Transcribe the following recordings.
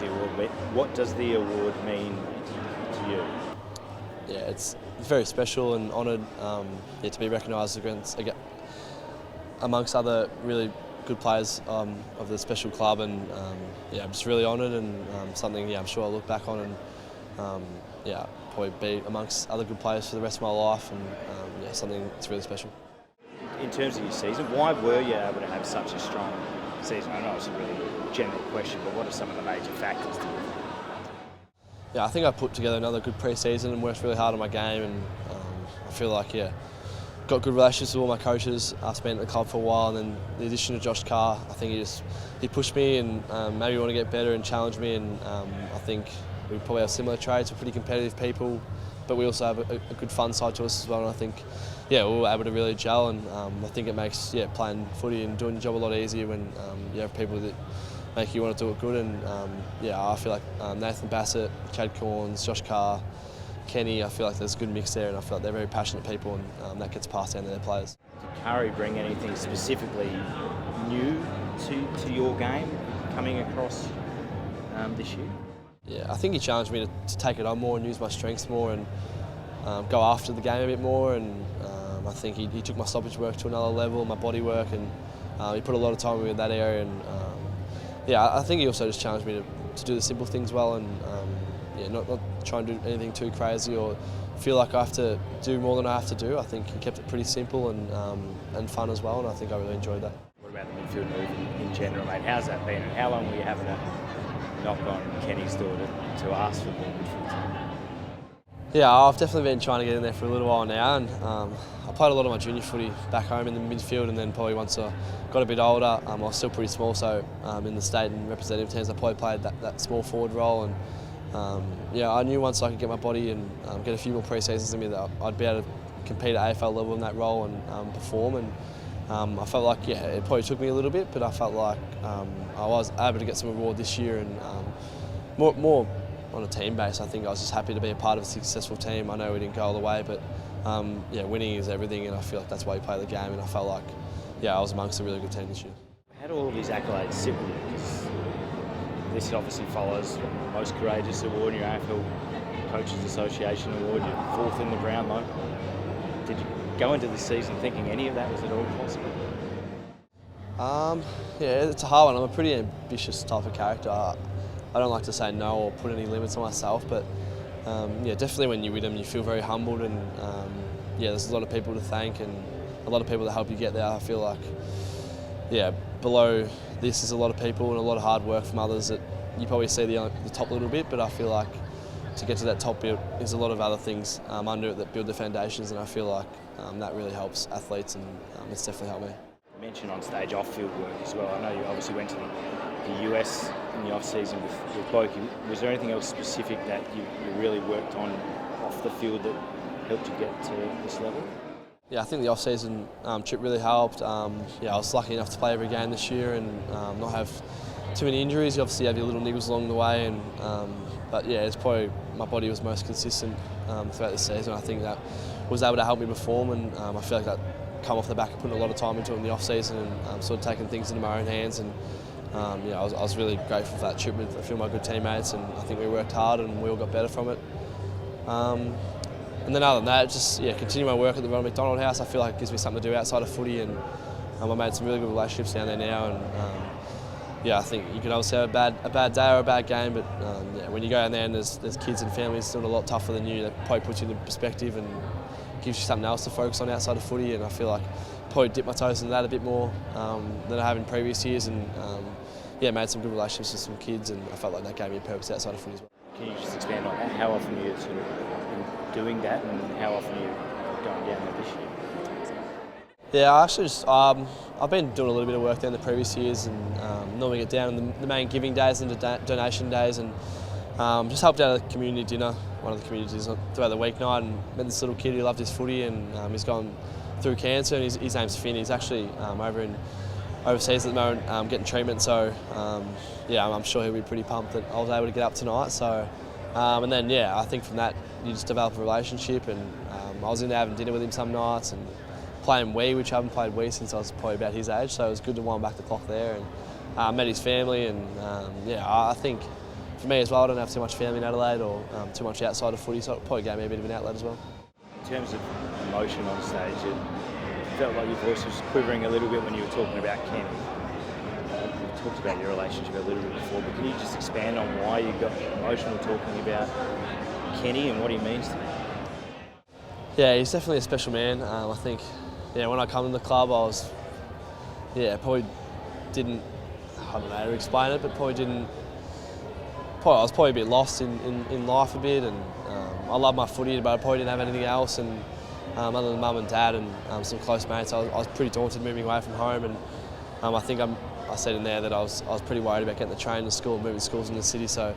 the award. But what does the award mean to you? Yeah, it's very special and honoured to be recognised amongst other really good players of the special club, and I'm just really honoured, and something I'm sure I'll look back on and probably be amongst other good players for the rest of my life, and something that's really special. In terms of your season, why were you able to have such a strong season? I know it's a really general question, but what are some of the major factors to it? Yeah, I think I put together another good pre-season and worked really hard on my game, and I feel like got good relationships with all my coaches. I've spent at the club for a while, and then the addition of Josh Carr, I think he pushed me and made me want to get better and challenge me, and I think we probably have similar traits. We're pretty competitive people, but we also have a good fun side to us as well, and I think we were able to really gel, and I think it makes playing footy and doing the job a lot easier when you have people that make you want to do it good, and I feel like Nathan Bassett, Chad Corns, Josh Carr, Kenny, I feel like there's a good mix there, and I feel like they're very passionate people, and that gets passed down to their players. Did Carrie bring anything specifically new to your game coming across this year? Yeah, I think he challenged me to take it on more and use my strengths more, and go after the game a bit more, and I think he took my stoppage work to another level, my body work, and he put a lot of time in that area, and I think he also just challenged me to do the simple things well, and not try and do anything too crazy or feel like I have to do more than I have to do. I think he kept it pretty simple and fun as well, and I think I really enjoyed that. What about the midfield move in general, mate? How's that been, and how long were you having to knock on Kenny's door to ask for more midfield time? Yeah, I've definitely been trying to get in there for a little while now, and I played a lot of my junior footy back home in the midfield, and then probably once I got a bit older, I was still pretty small, so in the state and representative teams I probably played that small forward role, and I knew once I could get my body and get a few more pre-seasons in me that I'd be able to compete at AFL level in that role and perform, and I felt like it probably took me a little bit, but I felt like I was able to get some reward this year, and more on a team base. I think I was just happy to be a part of a successful team. I know we didn't go all the way, but winning is everything, and I feel like that's why you play the game, and I felt like I was amongst a really good team this year. How do all of these accolades sit with you? Because this obviously follows the Most Courageous Award, your AFL Coaches Association Award, you're fourth in the Brownlow. Did you go into this season thinking any of that was at all possible? It's a hard one. I'm a pretty ambitious type of character. I don't like to say no or put any limits on myself, but definitely when you win them, you feel very humbled, and there's a lot of people to thank and a lot of people that help you get there. I feel like below this is a lot of people and a lot of hard work from others that you probably see the top little bit, but I feel like to get to that top bit is a lot of other things under it that build the foundations, and I feel like that really helps athletes, and it's definitely helped me. You mentioned on stage off-field work as well. I know you obviously went to the US in the off-season with Boki. Was there anything else specific that you really worked on off the field that helped you get to this level? Yeah, I think the off-season trip really helped. I was lucky enough to play every game this year and not have too many injuries. You obviously have your little niggles along the way, and it's probably my body was most consistent throughout the season. I think that was able to help me perform, and I feel like that come off the back of putting a lot of time into it in the off-season and sort of taking things into my own hands. And I was really grateful for that trip with a few of my good teammates, and I think we worked hard and we all got better from it. And then other than that, just continue my work at the Ronald McDonald House. I feel like it gives me something to do outside of footy, and I made some really good relationships down there now. And I think you can obviously have a bad day or a bad game, but when you go down there and there's kids and families doing a lot tougher than you, that probably puts you into perspective and gives you something else to focus on outside of footy. And I feel like I probably dipped my toes into that a bit more than I have in previous years, and made some good relationships with some kids, and I felt like that gave me a purpose outside of footy as well. Can you just expand on that? How often are you sort of doing that, and how often are you going down there this year? Yeah, I actually just, I've been doing a little bit of work there in the previous years, and normally get down on the main giving days and donation days, and just helped out at a community dinner, one of the communities throughout the weeknight, and met this little kid who loved his footy, and he's gone through cancer, and his name's Finn. He's actually overseas at the moment getting treatment, so I'm sure he'll be pretty pumped that I was able to get up tonight. So, and then I think from that you just develop a relationship, and I was in there having dinner with him some nights and playing Wii, which I haven't played Wii since I was probably about his age, so it was good to wind back the clock there, and met his family, and I think for me as well, I don't have too much family in Adelaide or too much outside of footy, so it probably gave me a bit of an outlet as well. In terms of emotion on stage, it felt like your voice was quivering a little bit when you were talking about Kenny. You talked about your relationship a little bit before, but can you just expand on why you got emotional talking about Kenny and what he means to you? Yeah, he's definitely a special man. I think, when I come to the club, I was, probably didn't, I don't know how to explain it, but I was probably a bit lost in life a bit, and I love my footy, but I probably didn't have anything else, and other than mum and dad and some close mates, I was pretty daunted moving away from home, and I think I said in there that I was pretty worried about getting the train to school, moving schools in the city, so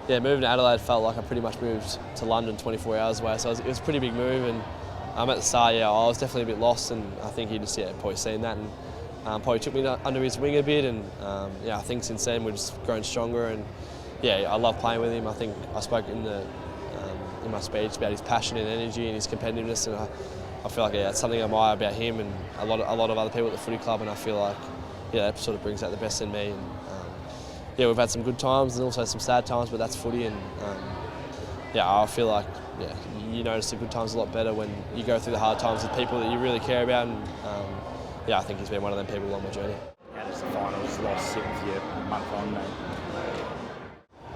moving to Adelaide felt like I pretty much moved to London 24 hours away, so it was a pretty big move, and at the start, I was definitely a bit lost, and I think he just probably seen that, and probably took me under his wing a bit, and I think since then we've just grown stronger, and I love playing with him. I think I spoke in my speech about his passion and energy and his competitiveness, and I feel like it's something I admire about him and a lot of other people at the footy club, and I feel like that sort of brings out the best in me. And we've had some good times and also some sad times, but that's footy, and I feel like you notice the good times a lot better when you go through the hard times with people that you really care about, and I think he's been one of them people along my journey. How does the finals loss sit with you month on, mate?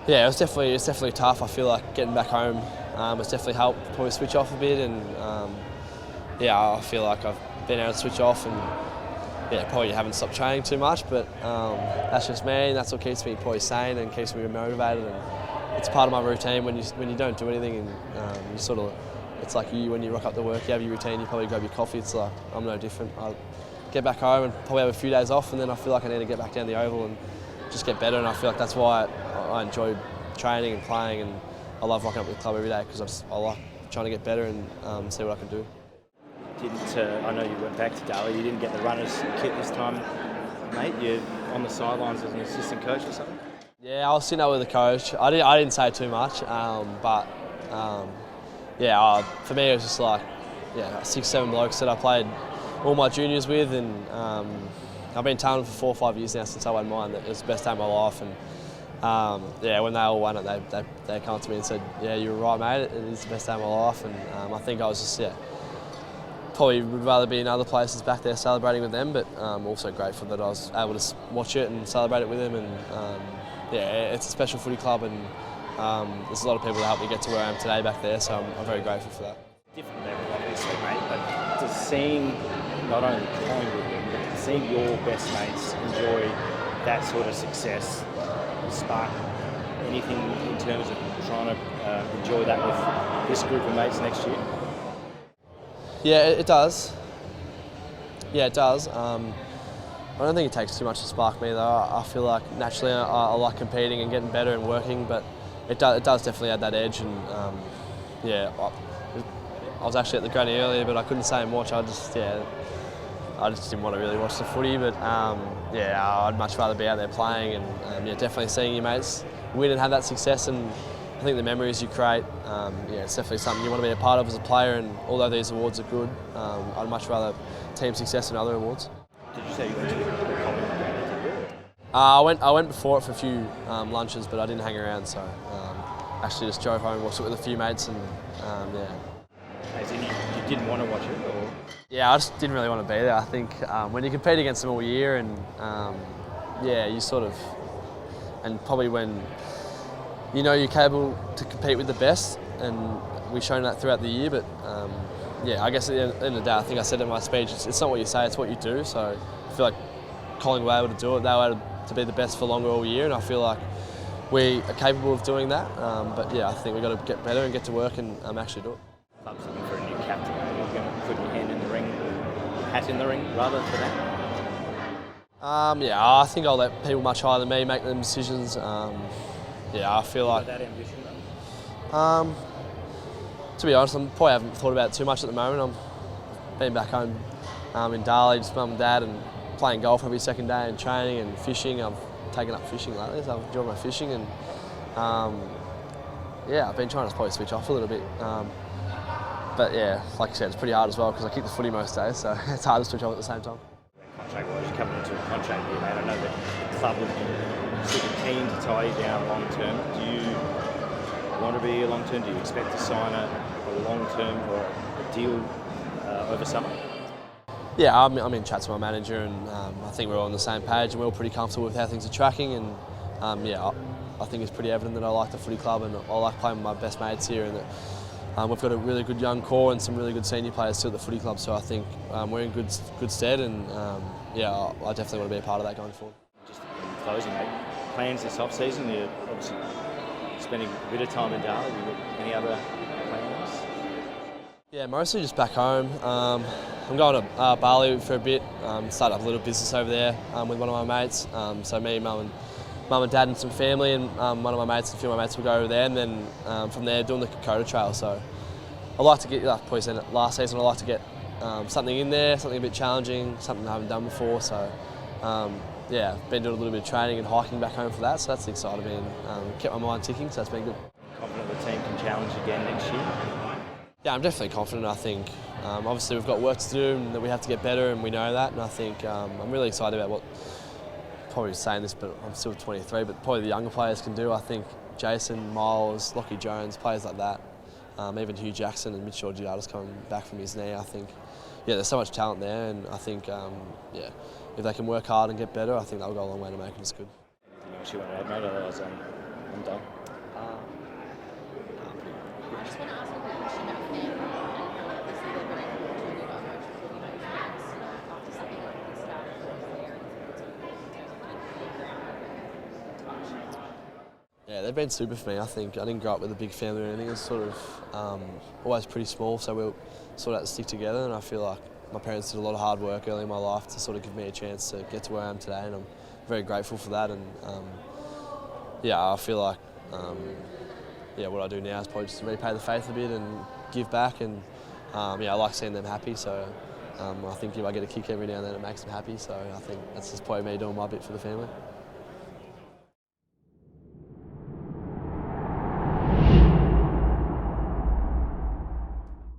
Yeah, it's definitely tough. I feel like getting back home has definitely helped probably switch off a bit, and I feel like I've been able to switch off, and probably haven't stopped training too much, but that's just me, and that's what keeps me probably sane and keeps me motivated, and it's part of my routine when you don't do anything, and you sort of, it's like when you rock up to work, you have your routine, you probably grab your coffee. It's like I'm no different. I get back home and probably have a few days off, and then I feel like I need to get back down the oval and just get better, and I feel like that's why I enjoy training and playing, and I love rocking up with the club every day because I like trying to get better and see what I can do. I know you went back to Daly, you didn't get the runners kit this time, mate. You're on the sidelines as an assistant coach or something? Yeah, I was sitting up with the coach. I didn't say too much, but for me it was just like 6-7 blokes that I played all my juniors with, and I've been telling them for 4 or 5 years now since I won mine that it was the best day of my life, and when they all won it, they come up to me and said, "Yeah, you were right, mate. It is the best day of my life." And I think I was just probably would rather be in other places back there celebrating with them, but also grateful that I was able to watch it and celebrate it with them. And it's a special footy club, and there's a lot of people that helped me get to where I am today back there, so I'm very grateful for that. Different level, obviously, mate, but to seeing not only Collingwood, but seeing your best mates enjoy that sort of success spark anything in terms of trying to enjoy that with this group of mates next year? Yeah, it does. Yeah, it does. I don't think it takes too much to spark me, though. I feel like naturally I like competing and getting better and working, but it does definitely add that edge. And I was actually at the granny earlier, but I couldn't stay and watch. I just didn't want to really watch the footy, but I'd much rather be out there playing, and definitely seeing your mates win and have that success, and I think the memories you create, it's definitely something you want to be a part of as a player, and although these awards are good, I'd much rather team success than other awards. Did you say you went to the Collingwood? I went before it for a few lunches, but I didn't hang around, so actually just drove home, watched it with a few mates, and As in you didn't want to watch it? Or? Yeah, I just didn't really want to be there. I think when you compete against them all year, and you sort of, and probably when you know you're capable to compete with the best, and we've shown that throughout the year, but I guess at the end of the day, I think I said in my speech, it's not what you say, it's what you do. So I feel like Collingwood were able to do it, they were able to be the best for longer all year, and I feel like we are capable of doing that. I think we've got to get better and get to work and actually do it. Club's looking for a new captain. You're going to put your hand in the ring, hat in the ring, rather, for that? I think I'll let people much higher than me make them decisions. I feel like that ambition, though? To be honest, I probably haven't thought about it too much at the moment. I've been back home in Darley, just mum and dad, and playing golf every second day, and training and fishing. I've taken up fishing lately, so I've enjoyed my fishing, and I've been trying to probably switch off a little bit. But like you said, it's pretty hard as well because I kick the footy most days, so it's hard to switch off at the same time. Contract-wise, you're coming into a contract year, mate. I know that the club have super keen to tie you down long term. Do you want to be here long term? Do you expect to sign a long term or a deal over summer? Yeah, I'm in chats with my manager, and I think we're all on the same page, and we're all pretty comfortable with how things are tracking. And yeah, I think it's pretty evident that I like the footy club, and I like playing with my best mates here, and that we've got a really good young core and some really good senior players too at the footy club. So I think we're in good stead, and yeah, I definitely want to be a part of that going forward. Just in closing, mate, plans this off season? You're obviously spending a bit of time in Darwin. Have you got any other plans? Yeah, mostly just back home. I'm going to Bali for a bit, start up a little business over there with one of my mates. So me, mum and dad and some family, and one of my mates and a few of my mates will go over there, and then from there doing the Kokoda Trail. So I like to get, like probably said it last season, I like to get something in there, something a bit challenging, something I haven't done before. So yeah, been doing a little bit of training and hiking back home for that, so that's excited me, and kept my mind ticking, so that's been good. Confident the team can challenge again next year? Yeah, I'm definitely confident. I think obviously we've got work to do and that we have to get better, and we know that, and I think I'm really excited about what, probably saying this, but I'm still 23, but probably the younger players can do. I think Jason, Miles, Lockie Jones, players like that, even Hugh Jackson and Mitch Georgiades coming back from his knee, I think, yeah, there's so much talent there, and I think, yeah, if they can work hard and get better, I think they'll go a long way to making us good. Anything else you want to add, mate? Otherwise, I'm done. I just want to ask you a question about family, and obviously they're very important to you about emotional motivations after something like this started there, and Yeah, they've been super for me. I think I didn't grow up with a big family or anything. It was sort of always pretty small, so we were sort of had to stick together, and I feel like my parents did a lot of hard work early in my life to sort of give me a chance to get to where I am today, and I'm very grateful for that. And yeah, I feel like yeah, what I do now is probably just to repay the faith a bit and give back, and yeah, I like seeing them happy, so I think if I get a kick every now and then it makes them happy, so I think that's just probably me doing my bit for the family.